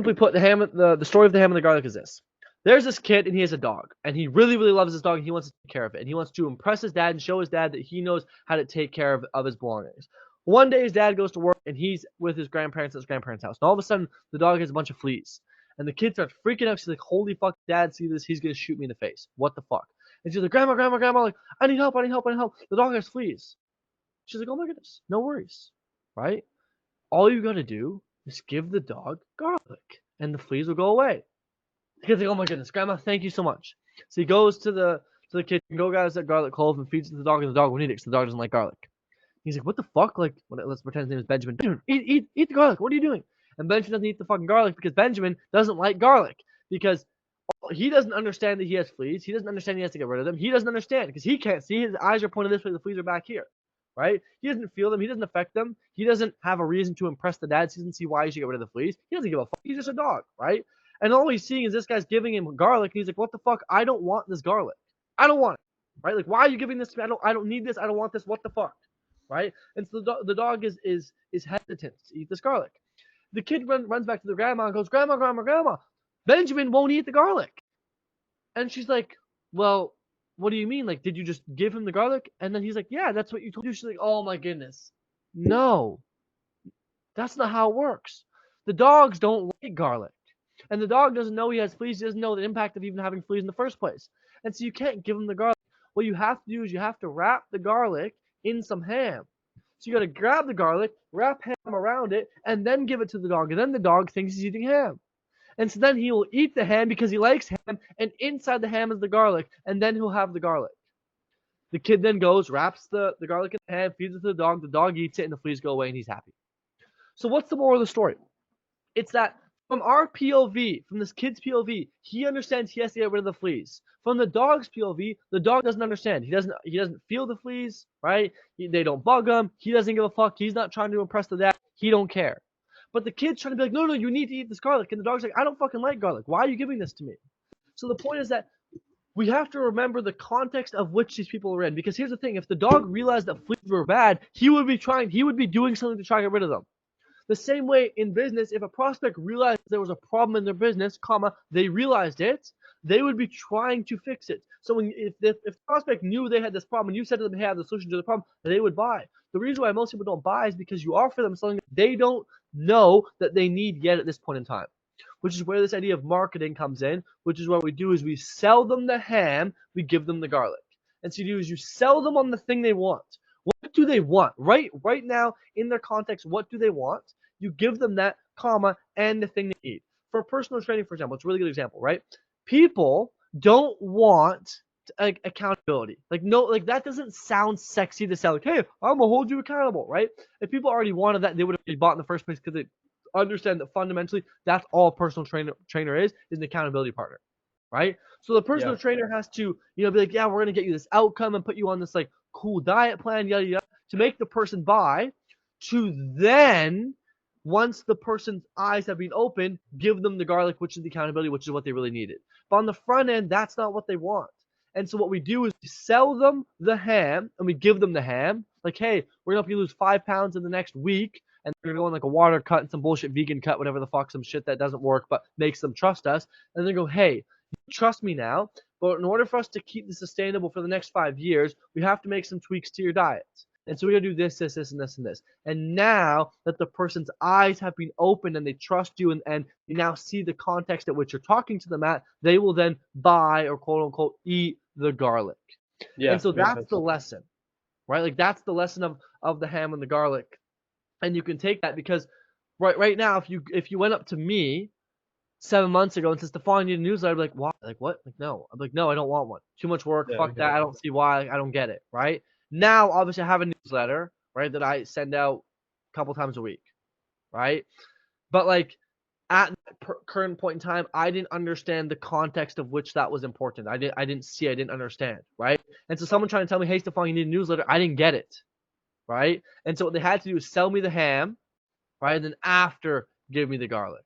simply put, the story of the ham and the garlic is this. There's this kid and he has a dog, and he really, really loves his dog, and he wants to take care of it, and he wants to impress his dad and show his dad that he knows how to take care of his belongings. One day his dad goes to work and he's with his grandparents at his grandparents' house, and all of a sudden the dog has a bunch of fleas. And the kid starts freaking out. She's like, holy fuck, dad, see this, he's gonna shoot me in the face. What the fuck? And she's like, grandma, like, I need help, I need help, I need help. The dog has fleas. She's like, oh my goodness, no worries. Right? All you gotta do is give the dog garlic and the fleas will go away. The kid's like, oh my goodness, grandma, thank you so much. So he goes to the kitchen, go grabs that garlic clove and feeds it to the dog, and the dog won't eat it because the dog doesn't like garlic. He's like, what the fuck? Like, let's pretend his name is Benjamin. Benjamin, eat the garlic. What are you doing? And Benjamin doesn't eat the fucking garlic because Benjamin doesn't like garlic. Because he doesn't understand that he has fleas. He doesn't understand he has to get rid of them. He doesn't understand because he can't see. His eyes are pointed this way. The fleas are back here. Right? He doesn't feel them. He doesn't affect them. He doesn't have a reason to impress the dad. He doesn't see why he should get rid of the fleas. He doesn't give a fuck. He's just a dog. Right? And all he's seeing is this guy's giving him garlic. And he's like, what the fuck? I don't want this garlic. I don't want it. Right? Like, why are you giving this to me? I don't need this. I don't want this. What the fuck? Right? And so the dog is hesitant to eat this garlic. The kid runs back to the grandma and goes, Grandma, Benjamin won't eat the garlic. And she's like, well, what do you mean? Like, did you just give him the garlic? And then he's like, yeah, that's what you told me. She's like, oh my goodness. No, that's not how it works. The dogs don't like garlic. And the dog doesn't know he has fleas. He doesn't know the impact of even having fleas in the first place. And so you can't give him the garlic. What you have to do is you have to wrap the garlic in some ham. So you got to grab the garlic, wrap ham around it, and then give it to the dog. And then the dog thinks he's eating ham. And so then he will eat the ham because he likes ham, and inside the ham is the garlic, and then he'll have the garlic. The kid then goes, wraps the garlic in the ham, feeds it to the dog eats it, and the fleas go away, and he's happy. So what's the moral of the story? It's that from our POV, from this kid's POV, he understands he has to get rid of the fleas. From the dog's POV, the dog doesn't understand. He doesn't feel the fleas, right? They don't bug him. He doesn't give a fuck. He's not trying to impress the dad. He don't care. But the kid's trying to be like, no, you need to eat this garlic. And the dog's like, I don't fucking like garlic. Why are you giving this to me? So the point is that we have to remember the context of which these people are in. Because here's the thing. If the dog realized that fleas were bad, he would be doing something to try to get rid of them. The same way in business, if a prospect realized there was a problem in their business, they realized it, they would be trying to fix it. So if the prospect knew they had this problem and you said to them, hey, I have the solution to the problem, they would buy. The reason why most people don't buy is because you offer them something that they don't know that they need yet at this point in time. Which is where this idea of marketing comes in, which is what we do is we sell them the ham, we give them the garlic. And so you sell them on the thing they want. What do they want? Right now, in their context, what do they want? You give them that, and the thing they need. For personal training, for example, it's a really good example, right? People don't want accountability. That doesn't sound sexy to sell. Like, hey, I'm gonna hold you accountable, right? If people already wanted that, they would have bought in the first place because they understand that fundamentally that's all a personal trainer is an accountability partner, right? So the personal trainer has to, be like, yeah, we're gonna get you this outcome and put you on this like cool diet plan, yada yada, to make the person buy, to then once the person's eyes have been opened, give them the garlic, which is the accountability, which is what they really needed. But on the front end, that's not what they want. And so what we do is we sell them the ham and we give them the ham. Like, hey, we're gonna help you lose 5 pounds in the next week, and they're gonna go on like a water cut and some bullshit vegan cut, whatever the fuck, some shit that doesn't work but makes them trust us. And they go, hey, you trust me now, but in order for us to keep this sustainable for the next 5 years, we have to make some tweaks to your diet. And so we're going to do this, and this, and this. And now that the person's eyes have been opened and they trust you and you now see the context at which you're talking to them at, they will then buy or quote unquote eat the garlic. Yeah, and so that's the lesson, right? Like that's the lesson of the ham and the garlic. And you can take that because right now, if you went up to me 7 months ago and said, Stefan, you need a newsletter, I'd be like, why? Like what? Like no. I'm like, no, I don't want one. Too much work. Fuck that. I don't see why. I don't get it. Right? Now, obviously, I have a newsletter, right, that I send out a couple times a week, right? But like at that current point in time, I didn't understand the context of which that was important. I didn't understand, right? And so someone trying to tell me, hey, Stefan, you need a newsletter, I didn't get it, right? And so what they had to do is sell me the ham, right? And then after, give me the garlic.